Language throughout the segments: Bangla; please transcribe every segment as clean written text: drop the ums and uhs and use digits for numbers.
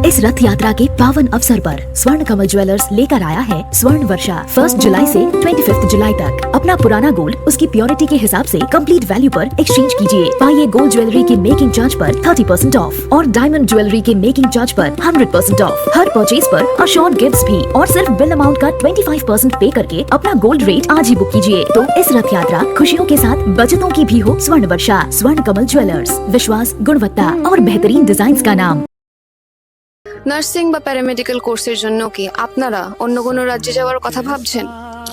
इस रथ यात्रा के पावन अवसर पर स्वर्ण कमल ज्वेलर्स लेकर आया है स्वर्ण वर्षा। 1 जुलाई से 25 जुलाई तक अपना पुराना गोल्ड उसकी प्योरिटी के हिसाब से कंप्लीट वैल्यू पर एक्सचेंज कीजिए। पाइए गोल्ड ज्वेलरी के मेकिंग चार्ज पर 30% ऑफ और डायमंड ज्वेलरी के मेकिंग चार्ज पर 100% ऑफ। हर परचेज पर अशोर्ड गिफ्ट्स भी और सिर्फ बिल अमाउंट का 25% पे करके अपना गोल्ड रेट आज ही बुक कीजिए। तो इस रथ यात्रा खुशियों के साथ बचतों की भी हो। स्वर्ण वर्षा, स्वर्ण कमल ज्वेलर्स, विश्वास, गुणवत्ता और बेहतरीन डिजाइन का नाम। নার্সিং বা প্যারামেডিক্যাল কোর্সের জন্য কি আপনারা অন্য কোনো রাজ্যে যাওয়ার কথা ভাবছেন?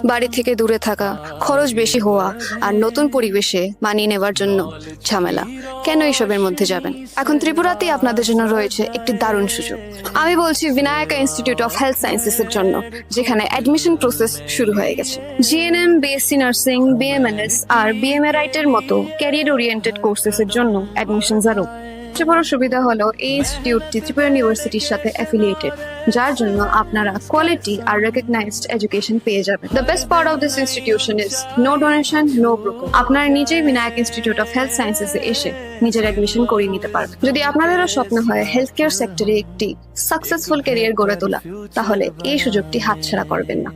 বাড়ি থেকে দূরে থাকা, খরচ বেশি হওয়া আর নতুন পরিবেশে মানিয়ে নেওয়ার জন্য ঝামেলা, কেন এসবের মধ্যে যাবেন? এখন ত্রিপুরাতেই আপনাদের জন্য রয়েছে একটি দারুণ সুযোগ। আমি বলছি বিনায়কা ইনস্টিটিউট অফ হেলথ সায়েন্সেস এর জন্য, যেখানে অ্যাডমিশন প্রসেস শুরু হয়ে গেছে। জিএনএম, বিএসসি নার্সিং, বিএমএনএস আর বিএমএরাইট এর মতো ক্যারিয়ার ওরিয়েন্টেড কোর্সেস এর জন্য অ্যাডমিশনস আরও। সবচেয়ে বড় সুবিধা হলো এই ইনস্টিটিউটটি ত্রিপুরা ইউনিভার্সিটির সাথে অ্যাফিলিয়েটেড, যার জন্য আপনারা কোয়ালিটি আর রেকগনাইজড এডুকেশন পেয়ে যাবেন। The best part of this institution is no donation, no broker. আপনারা নিজেই বিনায়ক ইনস্টিটিউট অফ হেলথ সায়েন্সেসে এসে নিজের অ্যাডমিশন করিয়ে নিতে পারবেন। যদি আপনাদেরও স্বপ্ন হয় হেলথ কেয়ার সেক্টরে একটি সাকসেসফুল ক্যারিয়ার গড়ে তোলা, তাহলে এই সুযোগটি হাতছাড়া করবেন না।